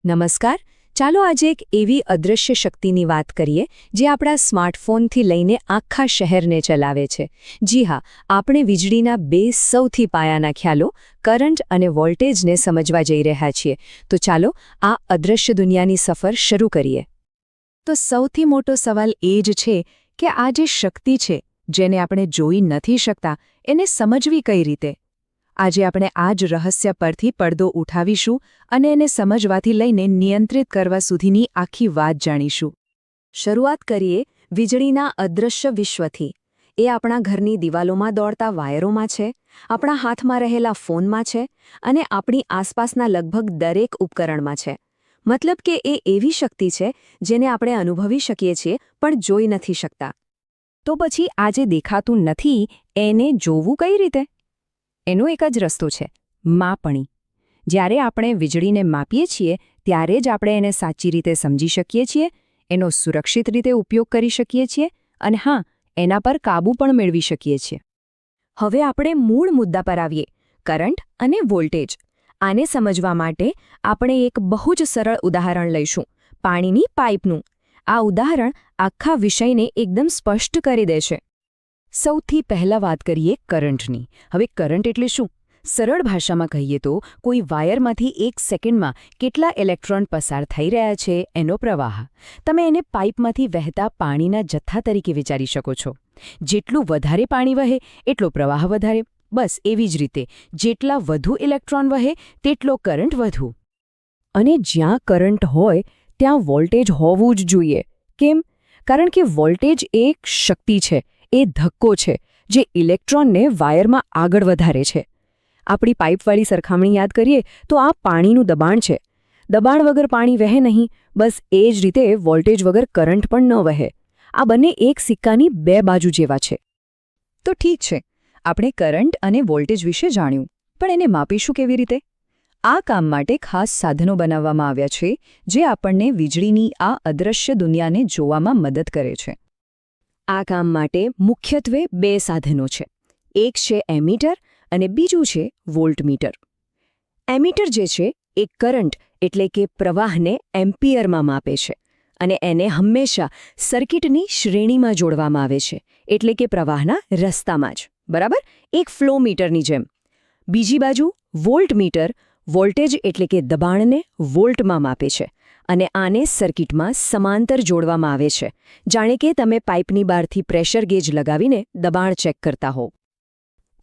નમસ્કાર. ચાલો આજે એક એવી અદૃશ્ય શક્તિની વાત કરીએ જે આપણા સ્માર્ટફોનથી લઈને આખા શહેરને ચલાવે છે. જી હા, આપણે વીજળીના બે સૌથી પાયાના ખ્યાલો કરંટ અને વોલ્ટેજને સમજવા જઈ રહ્યા છીએ. તો ચાલો આ અદૃશ્ય દુનિયાની સફર શરૂ કરીએ. તો સૌથી મોટો સવાલ એ જ છે કે આ જે શક્તિ છે જેને આપણે જોઈ નથી શકતા એને સમજવી કઈ રીતે? આજે આપણે આ જ રહસ્ય પરથી પડદો ઉઠાવીશું અને એને સમજવાથી લઈને નિયંત્રિત કરવા સુધીની આખી વાત જાણીશું. શરૂઆત કરીએ વીજળીના અદૃશ્ય વિશ્વથી. એ આપણા ઘરની દિવાલોમાં દોડતા વાયરોમાં છે, આપણા હાથમાં રહેલા ફોનમાં છે અને આપણી આસપાસના લગભગ દરેક ઉપકરણમાં છે. મતલબ કે એ એવી શક્તિ છે જેને આપણે અનુભવી શકીએ છીએ પણ જોઈ નથી શકતા. તો પછી આ જે દેખાતું નથી એને જોવું કઈ રીતે? એનો એક જ રસ્તો છે: માપણી. જ્યારે આપણે વીજળીને માપીએ છીએ ત્યારે જ આપણે એને સાચી રીતે સમજી શકીએ છીએ, એનો સુરક્ષિત રીતે ઉપયોગ કરી શકીએ છીએ અને હા, એના પર કાબૂ પણ મેળવી શકીએ છીએ. હવે આપણે મૂળ મુદ્દા પર આવીએ: કરંટ અને વોલ્ટેજ. આને સમજવા માટે આપણે એક બહુ જ સરળ ઉદાહરણ લઈશું: પાણીની પાઇપનું. આ ઉદાહરણ આખા વિષયને એકદમ સ્પષ્ટ કરી દેશે. સૌથી પહેલા વાત કરીએ કરંટની. હવે કરંટ એટલે શું? સરળ ભાષામાં કહીએ તો કોઈ વાયરમાંથી એક સેકન્ડમાં કેટલા ઇલેક્ટ્રોન પસાર થઈ રહ્યા છે એનો પ્રવાહ. તમે એને પાઇપમાંથી વહેતા પાણીના જથ્થા તરીકે વિચારી શકો છો. જેટલું વધારે પાણી વહે એટલો પ્રવાહ વધારે. બસ એવી જ રીતે જેટલા વધુ ઇલેક્ટ્રોન વહે તેટલો કરંટ વધુ. અને જ્યાં કરંટ હોય ત્યાં વોલ્ટેજ હોવું જ જોઈએ. કેમ? કારણ કે વોલ્ટેજ એક શક્તિ છે, એ ધક્કો છે જે ઇલેક્ટ્રોનને વાયરમાં આગળ વધારે છે. આપણી પાઇપવાળી સરખામણી યાદ કરીએ તો આ પાણીનું દબાણ છે. દબાણ વગર પાણી વહે નહીં. બસ એ જ રીતે વોલ્ટેજ વગર કરંટ પણ ન વહે. આ બંને એક સિક્કાની બે બાજુ જેવા છે. તો ઠીક છે, આપણે કરંટ અને વોલ્ટેજ વિશે જાણ્યું, પણ એને માપીશું કેવી રીતે? આ કામ માટે ખાસ સાધનો બનાવવામાં આવ્યા છે જે આપણને વીજળીની આ અદૃશ્ય દુનિયાને જોવામાં મદદ કરે છે. આ કામ માટે મુખ્યત્વે બે સાધનો છે. એક છે એમીટર અને બીજું છે વોલ્ટમીટર. એમીટર જે છે એ કરંટ એટલે કે પ્રવાહને એમ્પિયરમાં માપે છે અને એને હંમેશા સર્કિટની શ્રેણીમાં જોડવામાં આવે છે, એટલે કે પ્રવાહના રસ્તામાં જ. બરાબર? એક ફ્લો મીટરની જેમ. બીજી બાજુ વોલ્ટમીટર વોલ્ટેજ એટલે કે દબાણને વોલ્ટમાં માપે છે અને આને સર્કિટમાં સમાંતર જોડવામાં આવે છે, જાણે કે તમે પાઇપની બહારથી પ્રેશર ગેજ લગાવીને દબાણ ચેક કરતા હો.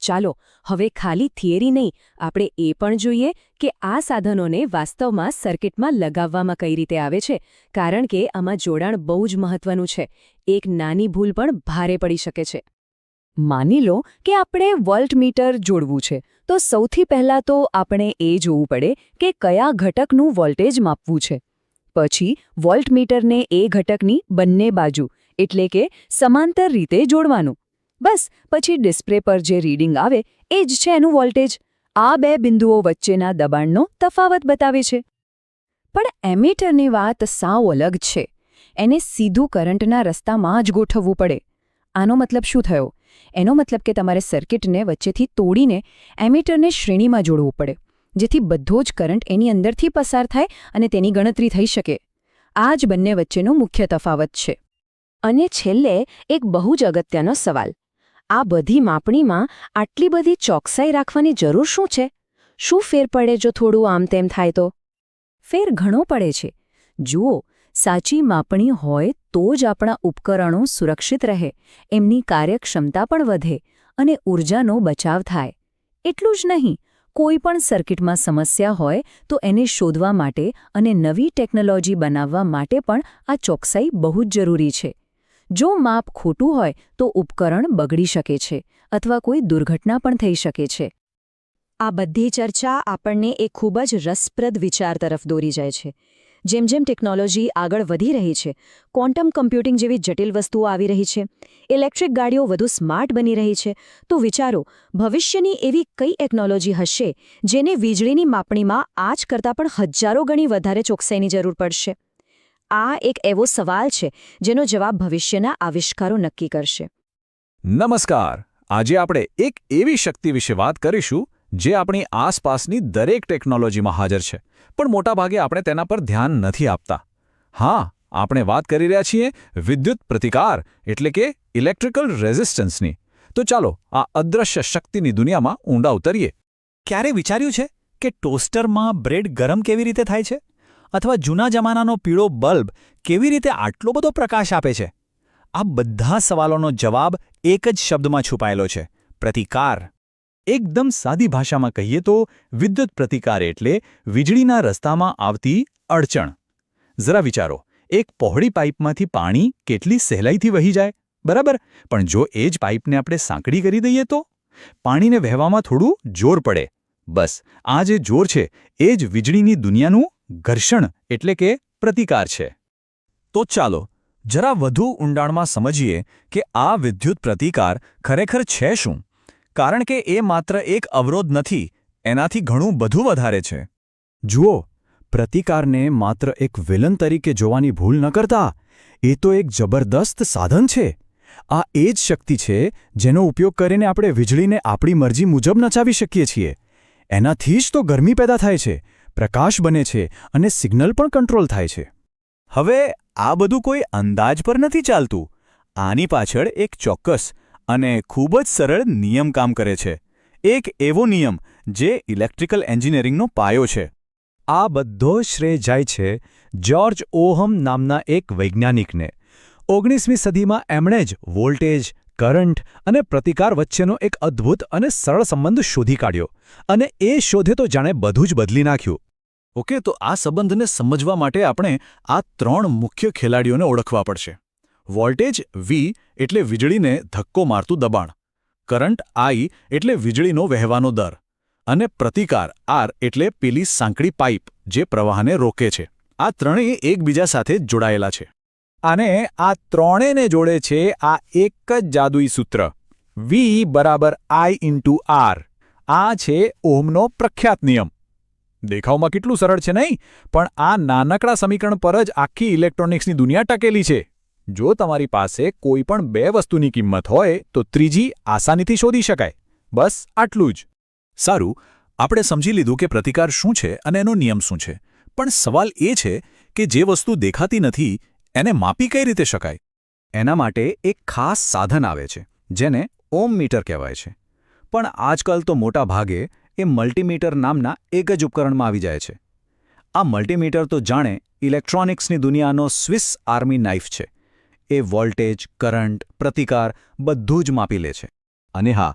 ચાલો હવે ખાલી થિયરી નહીં, આપણે એ પણ જોઈએ કે આ સાધનોને વાસ્તવમાં સર્કિટમાં લગાવવામાં કઈ રીતે આવે છે, કારણ કે આમાં જોડાણ બહુ જ મહત્વનું છે. એક નાની ભૂલ પણ ભારે પડી શકે છે. માની લો કે આપણે વોલ્ટમીટર જોડવું છે, તો સૌથી પહેલાં તો આપણે એ જોવું પડે કે કયા ઘટકનું વોલ્ટેજ માપવું છે. પછી વોલ્ટમીટરને એ ઘટકની બંને બાજુ એટલે કે સમાંતર રીતે જોડવાનું. બસ પછી ડિસ્પ્લે પર જે રીડિંગ આવે એ જ છે એનું વોલ્ટેજ. આ બે બિંદુઓ વચ્ચેના દબાણનો તફાવત બતાવે છે. પણ એમીટરની વાત સાવ અલગ છે. એને સીધું કરંટના રસ્તામાં જ ગોઠવવું પડે. આનો મતલબ શું થયો? એનો મતલબ કે તમારે સર્કિટને વચ્ચેથી તોડીને એમીટરને શ્રેણીમાં જોડવું પડે, જેથી બધો જ કરંટ એની અંદરથી પસાર થાય અને તેની ગણતરી થઈ શકે. આ જ બંને વચ્ચેનો મુખ્ય તફાવત છે. અને છેલ્લે એક બહુ જ અગત્યનો સવાલ: આ બધી માપણીમાં આટલી બધી ચોકસાઈ રાખવાની જરૂર શું છે? શું ફેર પડે જો થોડું આમ તેમ થાય તો? ફેર ઘણો પડે છે. જુઓ, સાચી માપણી હોય તો જ આપણા ઉપકરણો સુરક્ષિત રહે, એમની કાર્યક્ષમતા પણ વધે અને ઊર્જાનો બચાવ થાય. એટલું જ નહીં, કોઈ પણ સર્કિટમાં સમસ્યા હોય તો એને શોધવા માટે અને નવી ટેકનોલોજી બનાવવા માટે પણ આ ચોકસાઈ બહુ જ જરૂરી છે. જો માપ ખોટું હોય તો ઉપકરણ બગડી શકે છે અથવા કોઈ દુર્ઘટના પણ થઈ શકે છે. આ બધી ચર્ચા આપણને એક ખૂબ જ રસપ્રદ વિચાર તરફ દોરી જાય છે. જેમ જેમ ટેકનોલોજી આગળ વધી રહી છે, ક્વોન્ટમ કમ્પ્યુટિંગ જેવી જટિલ વસ્તુઓ આવી રહી છે, ઇલેક્ટ્રિક ગાડીઓ વધુ સ્માર્ટ બની રહી છે, તો વિચારો, ભવિષ્યની એવી કઈ ટેકનોલોજી હશે જેને વીજળીની માપણીમાં આજ કરતાં પણ હજારો ગણી વધારે ચોકસાઈની જરૂર પડશે? આ એક એવો સવાલ છે જેનો જવાબ ભવિષ્યના આવિષ્કારો નક્કી કરશે. નમસ્કાર. આજે આપણે એક એવી શક્તિ વિશે વાત કરીશું જે આપણી આસપાસની દરેક ટેકનોલોજીમાં હાજર છે, પણ મોટાભાગે આપણે તેના પર ધ્યાન નથી આપતા. હા, આપણે વાત કરી રહ્યા છીએ વિદ્યુત પ્રતિકાર એટલે કે ઇલેક્ટ્રિકલ રેઝિસ્ટન્સની. તો ચાલો આ અદૃશ્ય શક્તિની દુનિયામાં ઊંડા ઉતરીએ. ક્યારે વિચાર્યું છે કે ટોસ્ટરમાં બ્રેડ ગરમ કેવી રીતે થાય છે? અથવા જૂના જમાનાનો પીળો બલ્બ કેવી રીતે આટલો બધો પ્રકાશ આપે છે? આ બધા સવાલોનો જવાબ એક જ શબ્દમાં છુપાયેલો છે: પ્રતિકાર. એકદમ સાદી ભાષામાં કહીએ તો વિદ્યુત પ્રતિકાર એટલે વીજળીના રસ્તામાં આવતી અડચણ. જરા વિચારો, એક પહોળી પાઇપમાંથી પાણી કેટલી સહેલાઈથી વહી જાય, બરાબર? પણ જો એ જ પાઇપને આપણે સાંકડી કરી દઈએ તો પાણીને વહેવામાં થોડું જોર પડે. બસ આ જે જોર છે એ જ વીજળીની દુનિયાનું ઘર્ષણ એટલે કે પ્રતિકાર છે. તો ચાલો જરા વધુ ઊંડાણમાં સમજીએ કે આ વિદ્યુત પ્રતિકાર ખરેખર છે શું, કારણ કે એ માત્ર એક અવરોધ નથી, એનાથી ઘણું બધું વધારે છે. જુઓ, પ્રતિકારને માત્ર એક વિલન તરીકે જોવાની ભૂલ ન કરતા. એ તો એક જબરદસ્ત સાધન છે. આ એ જ શક્તિ છે જેનો ઉપયોગ કરીને આપણે વીજળીને આપણી મરજી મુજબ નચાવી શકીએ છીએ. એનાથી જ તો ગરમી પેદા થાય છે, પ્રકાશ બને છે અને સિગ્નલ પણ કંટ્રોલ થાય છે. હવે આ બધું કોઈ અંદાજ પર નથી ચાલતું. આની પાછળ એક ચોક્કસ અને ખૂબ જ સરળ નિયમ કામ કરે છે. એક એવો નિયમ જે ઇલેક્ટ્રિકલ એન્જિનિયરિંગનો પાયો છે. આ બધો શ્રેય જાય છે જ્યોર્જ ઓહમ નામના એક વૈજ્ઞાનિકને. 19મી સદીમાં એમણે જ વોલ્ટેજ, કરંટ અને પ્રતિકાર વચ્ચેનો એક અદ્ભુત અને સરળ સંબંધ શોધી કાઢ્યો. અને એ શોધે તો જાણે બધું જ બદલી નાખ્યું. ઓકે, તો આ સંબંધને સમજવા માટે આપણે આ 3 મુખ્ય ખેલાડીઓને ઓળખવા પડશે. વોલ્ટેજ V એટલે વીજળીને ધક્કો મારતું દબાણ, કરંટ I એટલે વીજળીનો વહેવાનો દર, અને પ્રતિકાર R એટલે પેલી સાંકડી પાઇપ જે પ્રવાહને રોકે છે. આ ત્રણેય એકબીજા સાથે જોડાયેલા છે. અને આ ત્રણેયને જોડે છે આ એક જ જાદુઈ સૂત્ર: V = I × R. આ છે ઓહમનો પ્રખ્યાત નિયમ. દેખાવમાં કેટલું સરળ છે નહીં? પણ આ નાનકડા સમીકરણ પર જ આખી ઇલેક્ટ્રોનિક્સની દુનિયા ટકેલી છે. જો તમારી પાસે કોઈ પણ 2 વસ્તુની કિંમત હોય તો ત્રીજી આસાનીથી શોધી શકાય. બસ આટલું જ. સારું, આપણે સમજી લીધું કે પ્રતિકાર શું છે અને એનો નિયમ શું છે. પણ સવાલ એ છે કે જે વસ્તુ દેખાતી નથી એને માપી કઈ રીતે શકાય? એના માટે એક ખાસ સાધન આવે છે જેને ઓહમ મીટર કહેવાય છે. પણ આજકાલ તો મોટા ભાગે એ મલ્ટીમીટર નામના એક જ ઉપકરણમાં આવી જાય છે. આ મલ્ટીમીટર તો જાણે ઇલેક્ટ્રોનિક્સની દુનિયાનો સ્વિસ આર્મી નાઇફ છે. એ વોલ્ટેજ, કરંટ, પ્રતિકાર બધું જ માપી લે છે. અને હા,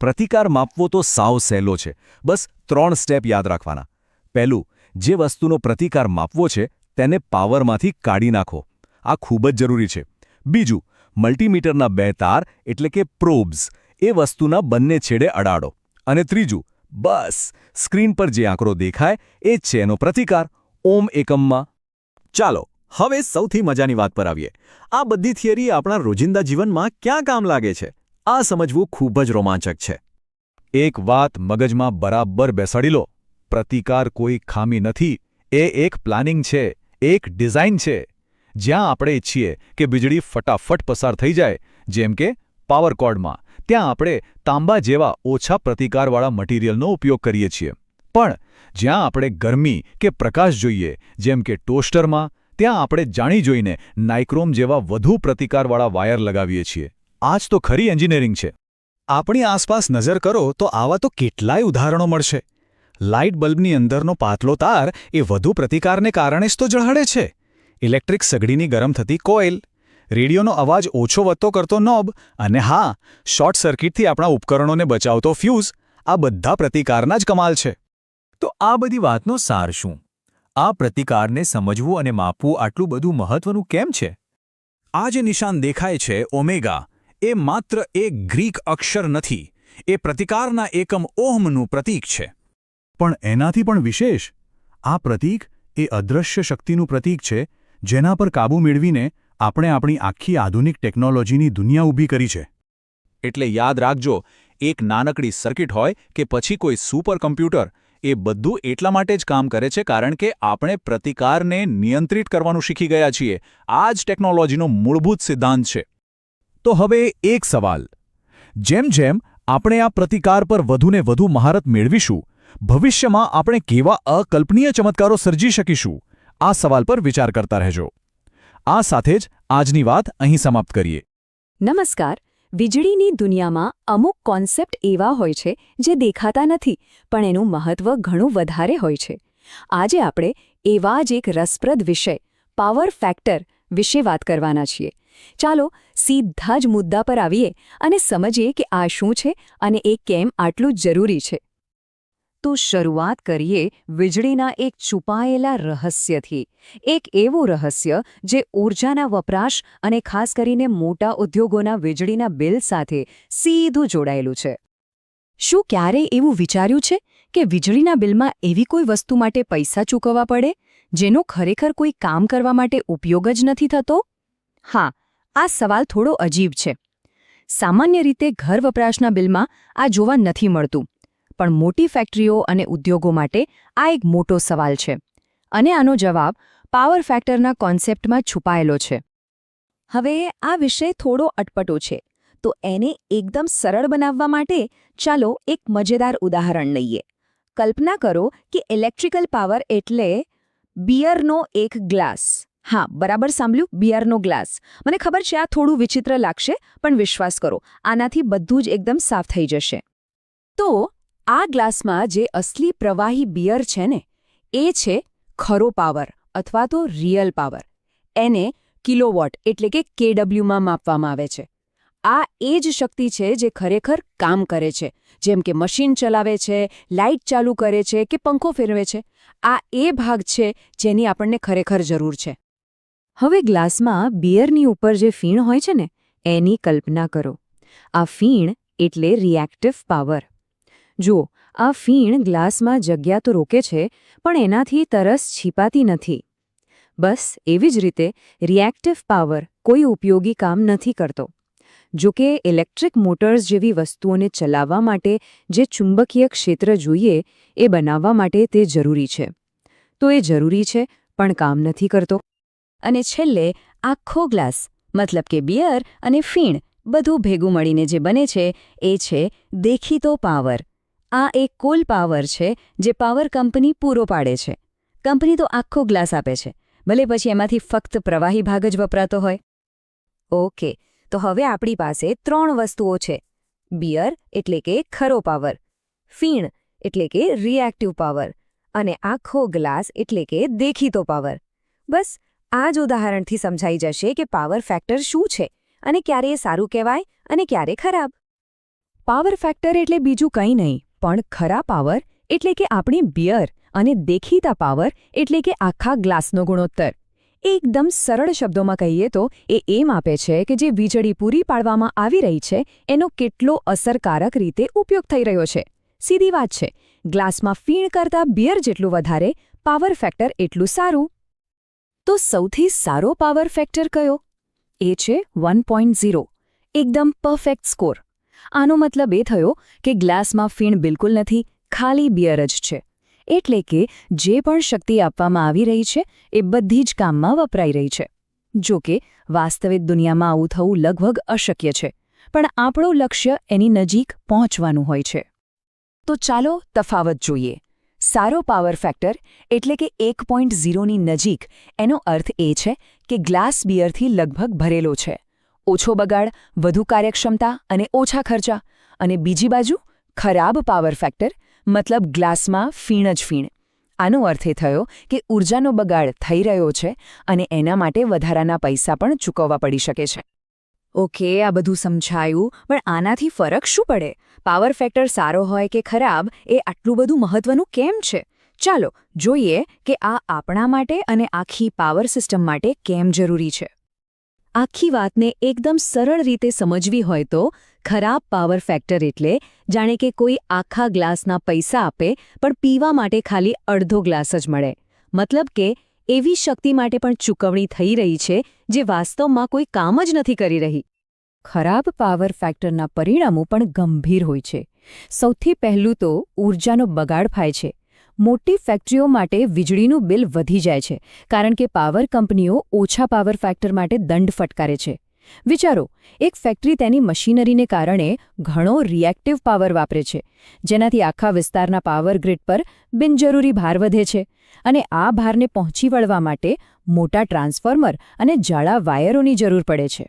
પ્રતિકાર માપવો તો સાવ સહેલો છે. બસ 3 સ્ટેપ યાદ રાખવાના. પહેલું, જે વસ્તુનો પ્રતિકાર માપવો છે તેને પાવરમાંથી કાઢી નાખો. આ ખૂબ જ જરૂરી છે. બીજું, મલ્ટીમીટરના 2 તાર એટલે કે પ્રોબ્સ એ વસ્તુના બંને છેડે અડાડો. અને ત્રીજું, બસ સ્ક્રીન પર જે આંકડો દેખાય એ જ છે એનો પ્રતિકાર ઓહમ એકમમાં. ચાલો હવે સૌથી મજાની વાત પર આવીએ. આ બધી થિયરી આપણા રોજિંદા જીવનમાં ક્યાં કામ લાગે છે? આ સમજવું ખૂબ જ રોમાંચક છે. એક વાત મગજમાં બરાબર બેસાડી લો: પ્રતિકાર કોઈ ખામી નથી. એ એક પ્લાનિંગ છે, એક ડિઝાઇન છે. જ્યાં આપણે ઈચ્છીએ કે વીજળી ફટાફટ પસાર થઈ જાય, જેમ કે પાવર કોર્ડમાં, ત્યાં આપણે તાંબા જેવા ઓછા પ્રતિકારવાળા મટીરિયલનો ઉપયોગ કરીએ છીએ. પણ જ્યાં આપણે ગરમી કે પ્રકાશ જોઈએ, જેમ કે ટોસ્ટરમાં, ત્યાં આપણે જાણી જોઈને નાઇક્રોમ જેવા વધુ પ્રતિકારવાળા વાયર લગાવીએ છીએ. આ જ તો ખરી એન્જિનિયરિંગ છે. આપણી આસપાસ નજર કરો તો આવા તો કેટલાય ઉદાહરણો મળશે. લાઇટ બલ્બની અંદરનો પાતળો તાર એ વધુ પ્રતિકારને કારણે જ તો ઝળહળે છે. ઇલેક્ટ્રિક સગડીની ગરમ થતી કોઇલ, રેડિયોનો અવાજ ઓછો વધતો કરતો નોબ, અને હા, શોર્ટ સર્કિટથી આપણા ઉપકરણોને બચાવતો ફ્યુઝ, આ બધા પ્રતિકારના જ કમાલ છે. તો આ બધી વાતનો સાર શું? આ પ્રતિકારને સમજવું અને માપવું આટલું બધું મહત્વનું કેમ છે? આ જે નિશાન દેખાય છે ઓમેગા, એ માત્ર એક ગ્રીક અક્ષર નથી. એ પ્રતિકારના એકમ ઓહમનું પ્રતીક છે. પણ એનાથી પણ વિશેષ, આ પ્રતીક એ અદૃશ્ય શક્તિનું પ્રતીક છે જેના પર કાબૂ મેળવીને આપણે આપણી આખી આધુનિક ટેકનોલોજીની દુનિયા ઊભી કરી છે. એટલે યાદ રાખજો, એક નાનકડી સર્કિટ હોય કે પછી કોઈ સુપર કમ્પ્યુટર, એ બધું એટલા માટે જ કામ કરે છે કારણ કે આપણે પ્રતિકારને નિયંત્રિત કરવાનું શીખી ગયા છીએ. આ જ ટેકનોલોજીનો મૂળભૂત સિદ્ધાંત છે. તો હવે એક સવાલ: જેમ જેમ આપણે આ પ્રતિકાર પર વધુને વધુ મહારત મેળવીશું, ભવિષ્યમાં આપણે કેવા અકલ્પનીય ચમત્કારો સર્જી શકીશું, આ સવાલ પર વિચાર કરતા રહેજો. આ સાથે જ આજની વાત અહીં સમાપ્ત કરીએ. નમસ્કાર. વીજળીની દુનિયામાં અમુક કોન્સેપ્ટ એવા હોય છે જે દેખાતા નથી, પણ એનું મહત્વ ઘણું વધારે હોય છે. આજે આપણે એવા જ એક રસપ્રદ વિષય પાવર ફેક્ટર વિશે વાત કરવાના છીએ. ચાલો સીધા જ મુદ્દા પર આવીએ અને સમજીએ કે આ શું છે અને એ કેમ આટલું જરૂરી છે. તો શરૂઆત કરીએ વીજળીના એક છુપાયેલા રહસ્યથી. એક એવું રહસ્ય જે ઊર્જાના વપરાશ અને ખાસ કરીને મોટા ઉદ્યોગોના વીજળીના બિલ સાથે સીધું જોડાયેલું છે. શું ક્યારેય એવું વિચાર્યું છે કે વીજળીના બિલમાં એવી કોઈ વસ્તુ માટે પૈસા ચૂકવવા પડે જેનો ખરેખર કોઈ કામ કરવા માટે ઉપયોગ જ નથી થતો? હા, આ સવાલ થોડો અજીબ છે. સામાન્ય રીતે ઘર વપરાશના બિલમાં આ જોવા નથી મળતું, પણ મોટી ફેક્ટરીઓ અને ઉદ્યોગો માટે આ એક મોટો સવાલ છે. અને આનો જવાબ પાવર ફેક્ટરના કોન્સેપ્ટમાં છુપાયેલો છે. હવે આ વિષય થોડો અટપટો છે, તો એને એકદમ સરળ બનાવવા માટે ચાલો એક મજેદાર ઉદાહરણ લઈએ. કલ્પના કરો કે ઇલેક્ટ્રિકલ પાવર એટલે બિયરનો એક ગ્લાસ. હા, બરાબર સાંભળ્યું, બિયરનો ગ્લાસ. મને ખબર છે આ થોડું વિચિત્ર લાગશે, પણ વિશ્વાસ કરો, આનાથી બધું જ એકદમ સાફ થઈ જશે. તો આ ગ્લાસમાં જે અસલી પ્રવાહી બિયર છે ને, એ છે ખરો પાવર અથવા તો રિયલ પાવર. એને કિલોવોટ એટલે કે કેડબલ્યુમાં માપવામાં આવે છે. આ એ જ શક્તિ છે જે ખરેખર કામ કરે છે, જેમ કે મશીન ચલાવે છે, લાઇટ ચાલુ કરે છે કે પંખો ફેરવે છે. આ એ ભાગ છે જેની આપણને ખરેખર જરૂર છે. હવે ગ્લાસમાં બિયરની ઉપર જે ફીણ હોય છે ને, એની કલ્પના કરો. આ ફીણ એટલે રિએક્ટિવ પાવર. જુઓ, આ ફીણ ગ્લાસમાં જગ્યા તો રોકે છે, પણ એનાથી તરસ છીપાતી નથી. બસ એવી જ રીતે રિએક્ટિવ પાવર કોઈ ઉપયોગી કામ નથી કરતો. જો કે ઇલેક્ટ્રિક મોટર્સ જેવી વસ્તુઓને ચલાવવા માટે જે ચુંબકીય ક્ષેત્ર જોઈએ એ બનાવવા માટે તે જરૂરી છે. તો એ જરૂરી છે, પણ કામ નથી કરતો. અને છેલ્લે આખો ગ્લાસ, મતલબ કે બિયર અને ફીણ બધું ભેગું મળીને જે બને છે એ છે દેખીતો પાવર. આ એક કુલ પાવર છે જે પાવર કંપની પૂરો પાડે છે. કંપની તો આખો ગ્લાસ આપે છે, ભલે પછી એમાંથી ફક્ત પ્રવાહી ભાગ જ વપરાતો હોય. ઓકે, તો હવે આપણી પાસે 3 વસ્તુઓ છે. બિયર એટલે કે ખરો પાવર, ફીણ એટલે કે રિએક્ટિવ પાવર, અને આખો ગ્લાસ એટલે કે દેખીતો પાવર. બસ આ જ ઉદાહરણથી સમજાઈ જશે કે પાવર ફેક્ટર શું છે અને ક્યારે એ સારું કહેવાય અને ક્યારે ખરાબ. પાવર ફેક્ટર એટલે બીજું કંઈ નહીં, પણ ખરા પાવર એટલે કે આપણી બિયર અને દેખીતા પાવર એટલે કે આખા ગ્લાસનો ગુણોત્તર. એકદમ સરળ શબ્દોમાં કહીએ તો એ એમ આપે છે કે જે વીજળી પૂરી પાડવામાં આવી રહી છે એનો કેટલો અસરકારક રીતે ઉપયોગ થઈ રહ્યો છે. સીધી વાત છે, ગ્લાસમાં ફીણ કરતાં બિયર જેટલું વધારે, પાવર ફેક્ટર એટલું સારું. તો સૌથી સારો પાવર ફેક્ટર કયો? એ છે 1.0, એકદમ પરફેક્ટ સ્કોર. આનો મતલબ એ થયો કે ગ્લાસમાં ફીણ બિલકુલ નથી, ખાલી બિયર જ છે. એટલે કે જે પણ શક્તિ આપવામાં આવી રહી છે એ બધી જ કામમાં વપરાઈ રહી છે. જો કે વાસ્તવિક દુનિયામાં આવું થવું લગભગ અશક્ય છે, પણ આપણું લક્ષ્ય એની નજીક પહોંચવાનું હોય છે. તો ચાલો તફાવત જોઈએ. સારો પાવર ફેક્ટર એટલે કે 1.0ની નજીક, એનો અર્થ એ છે કે ગ્લાસ બિયરથી લગભગ ભરેલો છે. ઓછો બગાડ, વધુ કાર્યક્ષમતા અને ઓછા ખર્ચા. અને બીજી બાજુ ખરાબ પાવર ફેક્ટર, મતલબ ગ્લાસમાં ફીણ જ ફીણ. આનો અર્થ એ થયો કે ઊર્જાનો બગાડ થઈ રહ્યો છે અને એના માટે વધારાના પૈસા પણ ચૂકવવા પડી શકે છે. ઓકે, આ બધું સમજાયું, પણ આનાથી ફરક શું પડે? પાવર ફેક્ટર સારો હોય કે ખરાબ, એ આટલું બધું મહત્વનું કેમ છે? ચાલો જોઈએ કે આ આપણા માટે અને આખી પાવર સિસ્ટમ માટે કેમ જરૂરી છે. આખી વાતને એકદમ સરળ રીતે સમજવી હોય તો ખરાબ પાવર ફેક્ટર એટલે જાણે કે કોઈ આખા ગ્લાસના પૈસા આપે પણ પીવા માટે ખાલી અડધો ગ્લાસ જ મળે. મતલબ કે એવી શક્તિ માટે પણ ચૂકવણી થઈ રહી છે જે વાસ્તવમાં કોઈ કામ જ નથી કરી રહી. ખરાબ પાવર ફેક્ટરના પરિણામો પણ ગંભીર હોય છે. સૌથી પહેલું તો ઊર્જાનો બગાડ થાય છે. મોટી ફેક્ટરીઓ માટે વીજળીનું બિલ વધી જાય છે કારણ કે પાવર કંપનીઓ ઓછા પાવર ફેક્ટર માટે દંડ ફટકારે છે. વિચારો, એક ફેક્ટરી તેની મશીનરીને કારણે ઘણો રિએક્ટિવ પાવર વાપરે છે, જેનાથી આખા વિસ્તારના પાવર ગ્રીડ પર બિનજરૂરી ભાર વધે છે અને આ ભારને પહોંચી વળવા માટે મોટા ટ્રાન્સફોર્મર અને જાડા વાયરોની જરૂર પડે છે.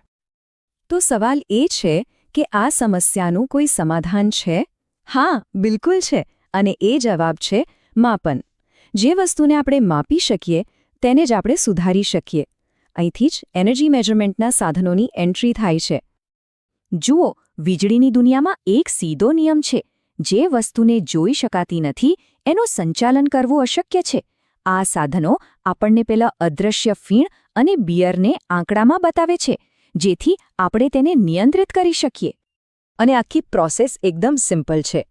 તો સવાલ એ છે કે આ સમસ્યાનું કોઈ સમાધાન છે? હા, બિલકુલ છે, અને એ જવાબ છે માપન. જે વસ્તુને આપણે માપી શકીએ તેને જ આપણે સુધારી શકીએ. અહીંથી જ એનર્જી મેજરમેન્ટના સાધનોની એન્ટ્રી થાય છે. જુઓ, વીજળીની દુનિયામાં એક સીધો નિયમ છે: જે વસ્તુને જોઈ શકાતી નથી એનું સંચાલન કરવું અશક્ય છે. આ સાધનો આપણને પેલા અદૃશ્ય ફીણ અને બિયરને આંકડામાં બતાવે છે, જેથી આપણે તેને નિયંત્રિત કરી શકીએ. અને આખી પ્રોસેસ એકદમ સિમ્પલ છે.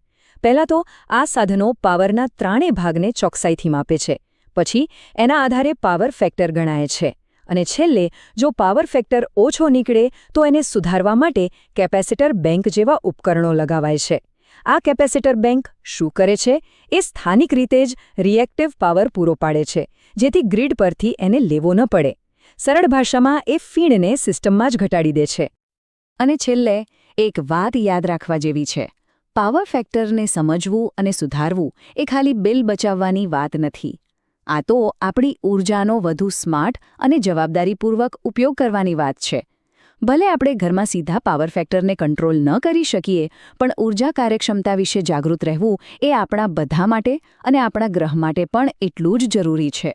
પહેલાં તો આ સાધનો પાવરના ત્રણેય ભાગને ચોકસાઈથી માપે છે. પછી એના આધારે પાવર ફેક્ટર ગણાય છે. અને છેલ્લે જો પાવર ફેક્ટર ઓછો નીકળે તો એને સુધારવા માટે કેપેસિટર બેંક જેવા ઉપકરણો લગાવાય છે. આ કેપેસિટર બેંક શું કરે છે? એ સ્થાનિક રીતે જ રિએક્ટિવ પાવર પૂરો પાડે છે, જેથી ગ્રીડ પરથી એને લેવો ન પડે. સરળ ભાષામાં એ ફીણને સિસ્ટમમાં જ ઘટાડી દે છે. અને છેલ્લે એક વાત યાદ રાખવા જેવી છે: પાવર ફેક્ટરને સમજવું અને સુધારવું એ ખાલી બિલ બચાવવાની વાત નથી. આ તો આપણી ઊર્જાનો વધુ સ્માર્ટ અને જવાબદારીપૂર્વક ઉપયોગ કરવાની વાત છે. ભલે આપણે ઘરમાં સીધા પાવર ફેક્ટરને કંટ્રોલ ન કરી શકીએ, પણ ઊર્જા કાર્યક્ષમતા વિશે જાગૃત રહેવું એ આપણા બધા માટે અને આપણા ગ્રહ માટે પણ એટલું જ જરૂરી છે.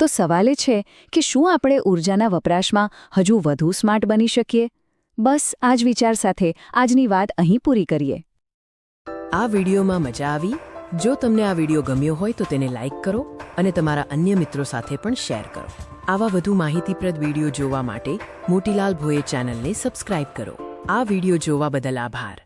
તો સવાલ એ છે કે શું આપણે ઊર્જાના વપરાશમાં હજુ વધુ સ્માર્ટ બની શકીએ? બસ આ જ વિચાર સાથે આજની વાત અહીં પૂરી કરીએ. આ વિડીયોમાં મજા આવી? જો તમને આ વિડીયો ગમ્યો હોય તો તેને લાઇક કરો અને તમારા અન્ય મિત્રો સાથે પણ શેર કરો. આવા વધુ માહિતીપ્રદ વિડીયો જોવા માટે મોતીલાલ ભોએ ચેનલને સબસ્ક્રાઇબ કરો. આ વિડીયો જોવા બદલ આભાર.